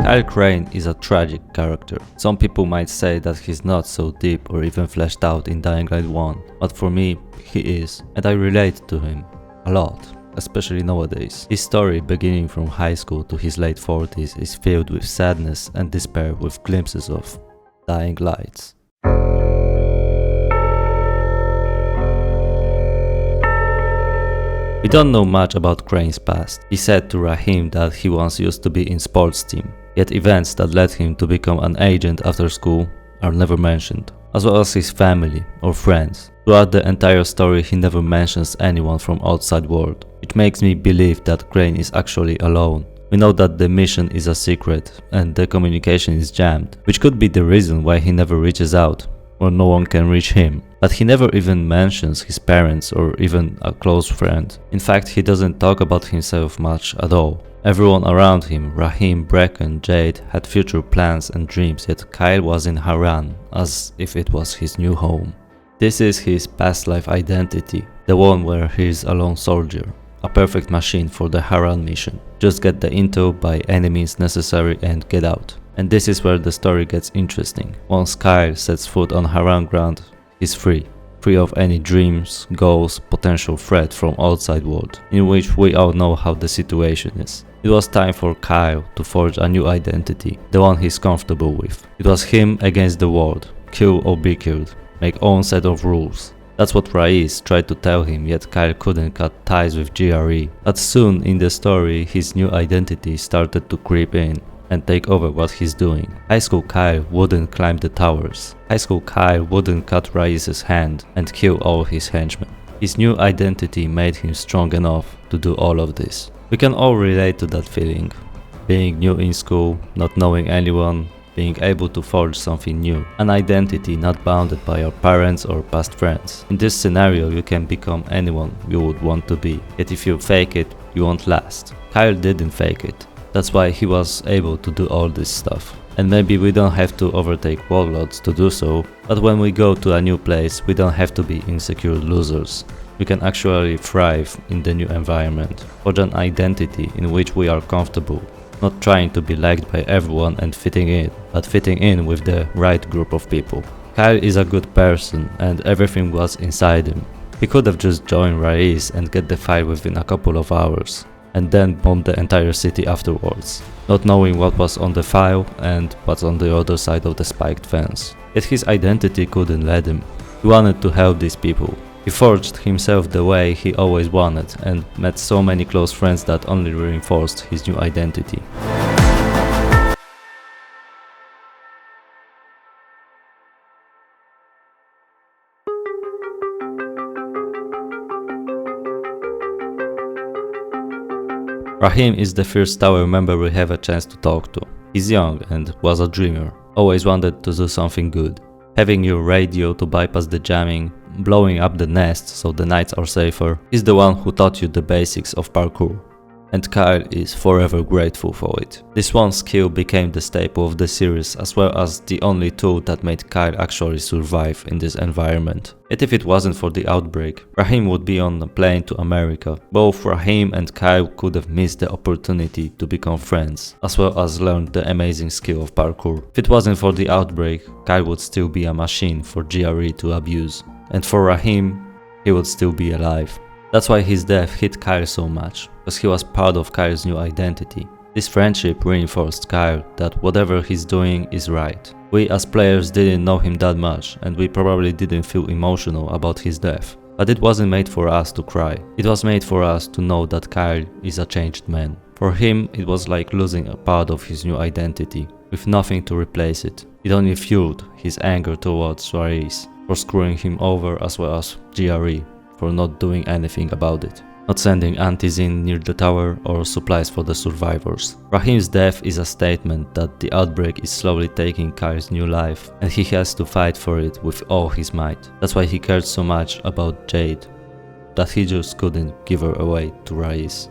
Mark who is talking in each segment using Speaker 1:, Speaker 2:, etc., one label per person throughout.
Speaker 1: Kyle Crane is a tragic character. Some people might say that he's not so deep or even fleshed out in Dying Light 1, but for me, he is, and I relate to him a lot, especially nowadays. His story, beginning from high school to his late 40s, is filled with sadness and despair with glimpses of dying lights. We don't know much about Crane's past. He said to Raheem that he once used to be in sports team, yet events that led him to become an agent after school are never mentioned, as well as his family or friends. Throughout the entire story he never mentions anyone from outside world, which makes me believe that Crane is actually alone. We know that the mission is a secret and the communication is jammed, which could be the reason why he never reaches out, or no one can reach him. But he never even mentions his parents or even a close friend. In fact, he doesn't talk about himself much at all. Everyone around him, Raheem, Bracken, Jade, had future plans and dreams, yet Kyle was in Haran, as if it was his new home. This is his past life identity, the one where he is a lone soldier, a perfect machine for the Haran mission. Just get the intel by any means necessary and get out. And this is where the story gets interesting. Once Kyle sets foot on Haran ground, he's free of any dreams, goals, potential threat from outside world, in which we all know how the situation is. It was time for Kyle to forge a new identity, the one he's comfortable with. It was him against the world, kill or be killed, make own set of rules. That's what Raiz tried to tell him, yet Kyle couldn't cut ties with GRE. But soon in the story, his new identity started to creep in and take over what he's doing. High school Kyle wouldn't climb the towers. High school Kyle wouldn't cut Raiz's hand and kill all his henchmen. His new identity made him strong enough to do all of this. We can all relate to that feeling. Being new in school, not knowing anyone, being able to forge something new. An identity not bounded by your parents or past friends. In this scenario, you can become anyone you would want to be. Yet if you fake it, you won't last. Kyle didn't fake it. That's why he was able to do all this stuff. And maybe we don't have to overtake warlords to do so, but when we go to a new place, we don't have to be insecure losers. We can actually thrive in the new environment, forge an identity in which we are comfortable, not trying to be liked by everyone and fitting in, but fitting in with the right group of people. Kyle is a good person and everything was inside him. He could have just joined Raiz and get the file within a couple of hours, and then bomb the entire city afterwards, not knowing what was on the file and what's on the other side of the spiked fence. Yet his identity couldn't let him. He wanted to help these people. He forged himself the way he always wanted and met so many close friends that only reinforced his new identity. Raheem is the first tower member we have a chance to talk to. He's young and was a dreamer, always wanted to do something good. Having your radio to bypass the jamming, blowing up the nest so the nights are safer, is the one who taught you the basics of parkour. And Kyle is forever grateful for it. This one skill became the staple of the series as well as the only tool that made Kyle actually survive in this environment. Yet if it wasn't for the outbreak, Raheem would be on a plane to America. Both Raheem and Kyle could have missed the opportunity to become friends, as well as learn the amazing skill of parkour. If it wasn't for the outbreak, Kyle would still be a machine for GRE to abuse. And for Raheem, he would still be alive. That's why his death hit Kyle so much, because he was part of Kyle's new identity. This friendship reinforced Kyle that whatever he's doing is right. We as players didn't know him that much and we probably didn't feel emotional about his death. But it wasn't made for us to cry. It was made for us to know that Kyle is a changed man. For him, it was like losing a part of his new identity, with nothing to replace it. It only fueled his anger towards Raiz for screwing him over as well as GRE for not doing anything about it, not sending antis in near the tower or supplies for the survivors. Raheem's death is a statement that the outbreak is slowly taking Kyle's new life and he has to fight for it with all his might. That's why he cared so much about Jade, that he just couldn't give her away to Raiz.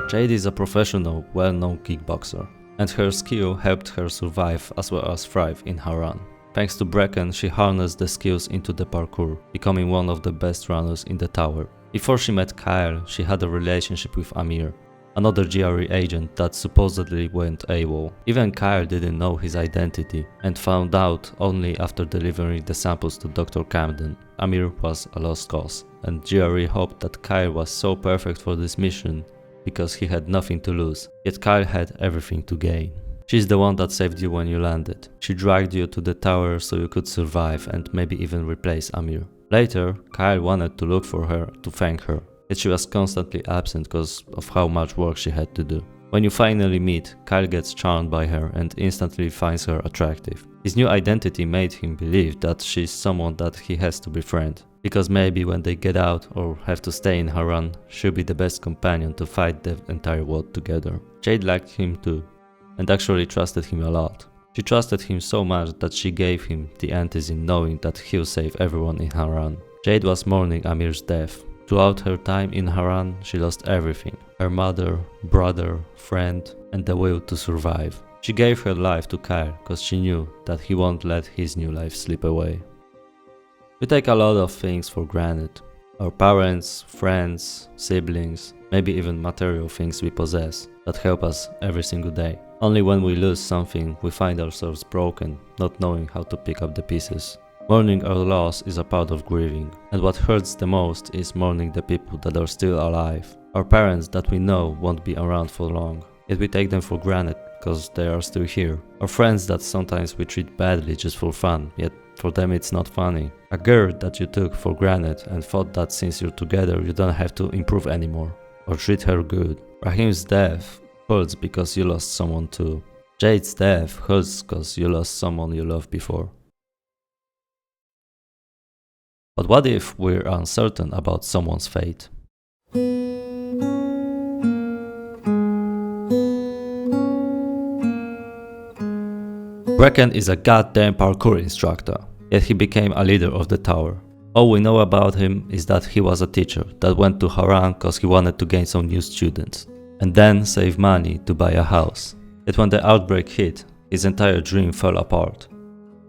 Speaker 1: Jade is a professional, well-known kickboxer, and her skill helped her survive as well as thrive in her run. Thanks to Bracken, she harnessed the skills into the parkour, becoming one of the best runners in the tower. Before she met Kyle, she had a relationship with Amir, another GRE agent that supposedly went AWOL. Even Kyle didn't know his identity and found out only after delivering the samples to Dr. Camden. Amir was a lost cause, and GRE hoped that Kyle was so perfect for this mission because he had nothing to lose, yet Kyle had everything to gain. She's the one that saved you when you landed. She dragged you to the tower so you could survive and maybe even replace Amir. Later, Kyle wanted to look for her to thank her, yet she was constantly absent because of how much work she had to do. When you finally meet, Kyle gets charmed by her and instantly finds her attractive. His new identity made him believe that she's someone that he has to befriend, because maybe when they get out or have to stay in Haran, she'll be the best companion to fight the entire world together. Jade liked him too, and actually trusted him a lot. She trusted him so much that she gave him the antizin knowing that he'll save everyone in Haran. Jade was mourning Amir's death. Throughout her time in Haran, she lost everything: her mother, brother, friend, and the will to survive. She gave her life to Kyle because she knew that he won't let his new life slip away. We take a lot of things for granted. Our parents, friends, siblings, maybe even material things we possess that help us every single day. Only when we lose something, we find ourselves broken, not knowing how to pick up the pieces. Mourning our loss is a part of grieving, and what hurts the most is mourning the people that are still alive. Our parents that we know won't be around for long, yet we take them for granted because they are still here. Our friends that sometimes we treat badly just for fun, yet for them it's not funny. A girl that you took for granted and thought that since you're together you don't have to improve anymore, or treat her good. Rahim's death hurts because you lost someone too. Jade's death hurts because you lost someone you loved before. But what if we're uncertain about someone's fate? Bracken is a goddamn parkour instructor, yet he became a leader of the tower. All we know about him is that he was a teacher that went to Haran cause he wanted to gain some new students, and then save money to buy a house. Yet when the outbreak hit, his entire dream fell apart.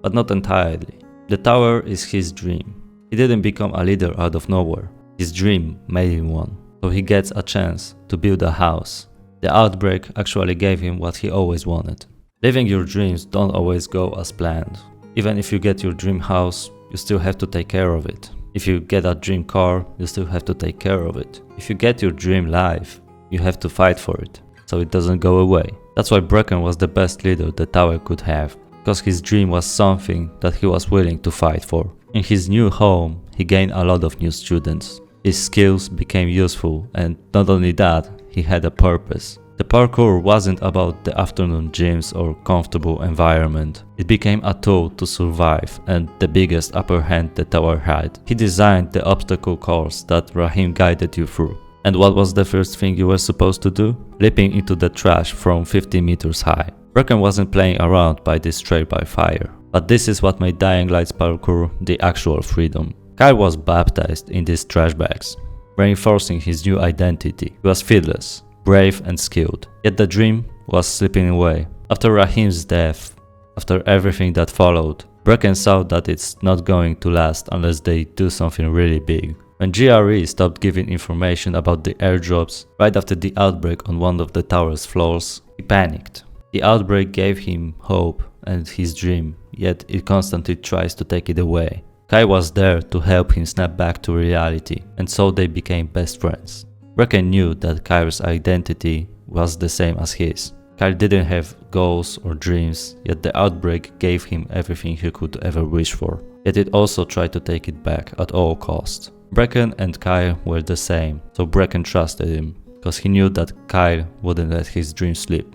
Speaker 1: But not entirely. The tower is his dream. He didn't become a leader out of nowhere. His dream made him one. So he gets a chance to build a house. The outbreak actually gave him what he always wanted. Living your dreams don't always go as planned. Even if you get your dream house, you still have to take care of it. If you get a dream car, you still have to take care of it. If you get your dream life, you have to fight for it, so it doesn't go away. That's why Bracken was the best leader the tower could have, because his dream was something that he was willing to fight for. In his new home, he gained a lot of new students. His skills became useful, and not only that, he had a purpose. The parkour wasn't about the afternoon gyms or comfortable environment. It became a tool to survive and the biggest upper hand the tower had. He designed the obstacle course that Rahim guided you through. And what was the first thing you were supposed to do? Leaping into the trash from 50 meters high. Bracken wasn't playing around by this trial by fire. But this is what made Dying Light's parkour the actual freedom. Kyle was baptized in these trash bags, reinforcing his new identity. He was fearless, brave and skilled. Yet the dream was slipping away. After Rahim's death, after everything that followed, Bracken saw that it's not going to last unless they do something really big. When GRE stopped giving information about the airdrops right after the outbreak on one of the tower's floors, he panicked. The outbreak gave him hope and his dream, yet it constantly tries to take it away. Kai was there to help him snap back to reality, and so they became best friends. Bracken knew that Kyle's identity was the same as his. Kyle didn't have goals or dreams, yet the outbreak gave him everything he could ever wish for. Yet it also tried to take it back at all costs. Bracken and Kyle were the same, so Bracken trusted him, because he knew that Kyle wouldn't let his dream slip.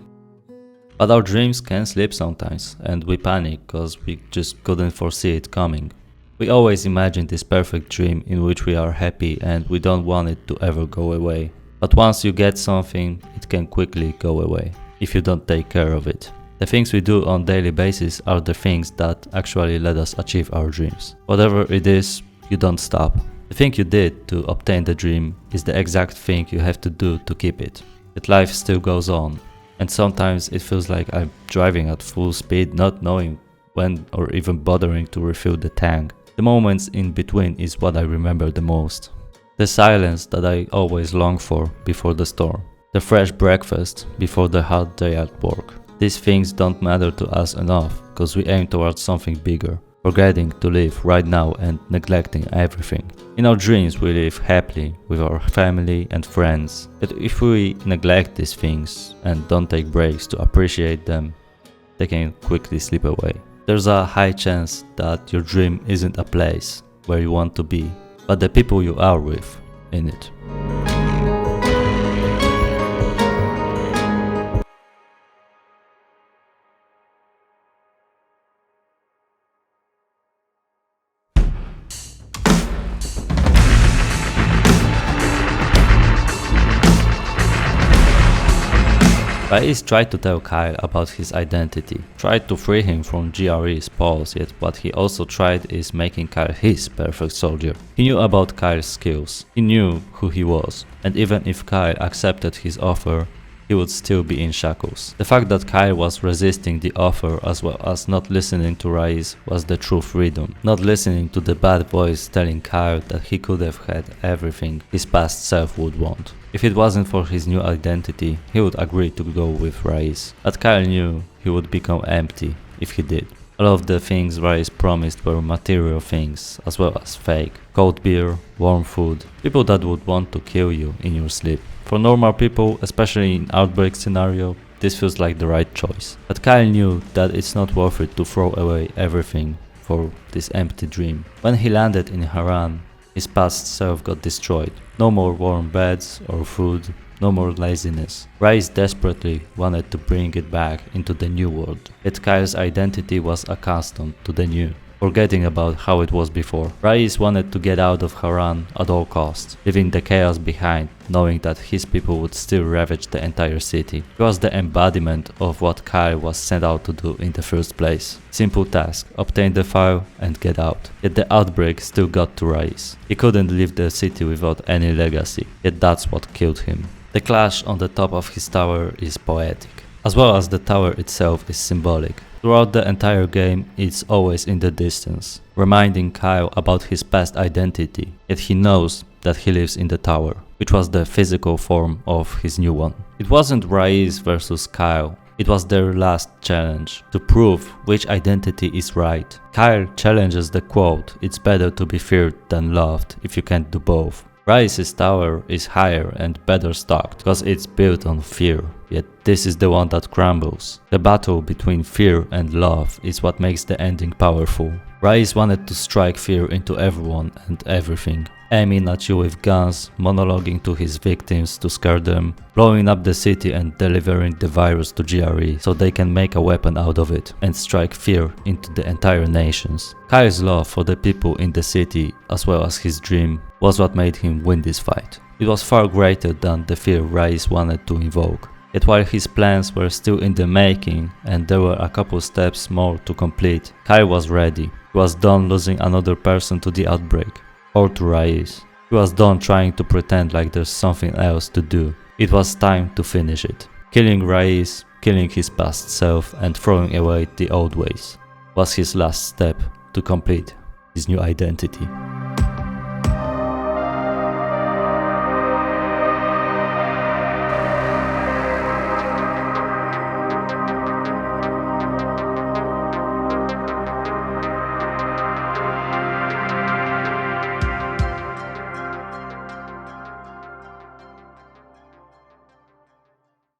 Speaker 1: But our dreams can slip sometimes, and we panic because we just couldn't foresee it coming. We always imagine this perfect dream in which we are happy and we don't want it to ever go away. But once you get something, it can quickly go away, if you don't take care of it. The things we do on a daily basis are the things that actually let us achieve our dreams. Whatever it is, you don't stop. The thing you did to obtain the dream is the exact thing you have to do to keep it. yet life still goes on. And sometimes it feels like I'm driving at full speed, not knowing when or even bothering to refill the tank. The moments in between is what I remember the most. The silence that I always long for before the storm. The fresh breakfast before the hard day at work. These things don't matter to us enough because we aim towards something bigger, forgetting to live right now and neglecting everything. In our dreams we live happily with our family and friends, but if we neglect these things and don't take breaks to appreciate them, they can quickly slip away. There's a high chance that your dream isn't a place where you want to be, but the people you are with in it. Rais tried to tell Kyle about his identity, tried to free him from GRE's paws, yet what he also tried is making Kyle his perfect soldier. He knew about Kyle's skills, he knew who he was, and even if Kyle accepted his offer, he would still be in shackles. The fact that Kyle was resisting the offer as well as not listening to Rais was the true freedom. Not listening to the bad voice telling Kyle that he could have had everything his past self would want. If it wasn't for his new identity, he would agree to go with Rais. But Kyle knew he would become empty if he did. All of the things Rais promised were material things, as well as fake. Cold beer, warm food, people that would want to kill you in your sleep. For normal people, especially in outbreak scenario, this feels like the right choice. But Kyle knew that it's not worth it to throw away everything for this empty dream. When he landed in Haran, his past self got destroyed. No more warm beds or food, no more laziness. Rais desperately wanted to bring it back into the new world, yet Kyle's identity was accustomed to the new, forgetting about how it was before. Rais wanted to get out of Haran at all costs, leaving the chaos behind, knowing that his people would still ravage the entire city. He was the embodiment of what Kyle was sent out to do in the first place. Simple task, obtain the file and get out. Yet the outbreak still got to Rais. He couldn't leave the city without any legacy, yet that's what killed him. The clash on the top of his tower is poetic, as well as the tower itself is symbolic. Throughout the entire game, it's always in the distance, reminding Kyle about his past identity, yet he knows that he lives in the tower, which was the physical form of his new one. It wasn't Rais versus Kyle, it was their last challenge, to prove which identity is right. Kyle challenges the quote, "It's better to be feared than loved if you can't do both." Rais's tower is higher and better stocked because it's built on fear, yet this is the one that crumbles. The battle between fear and love is what makes the ending powerful. Rais wanted to strike fear into everyone and everything, aiming at you with guns, monologuing to his victims to scare them, blowing up the city and delivering the virus to GRE so they can make a weapon out of it and strike fear into the entire nations. Kyle's love for the people in the city, as well as his dream, was what made him win this fight. It was far greater than the fear Rais wanted to invoke. Yet while his plans were still in the making and there were a couple steps more to complete, Kyle was ready. He was done losing another person to the outbreak, or to Rais. He was done trying to pretend like there's something else to do. It was time to finish it. Killing Rais, killing his past self and throwing away the old ways was his last step to complete his new identity.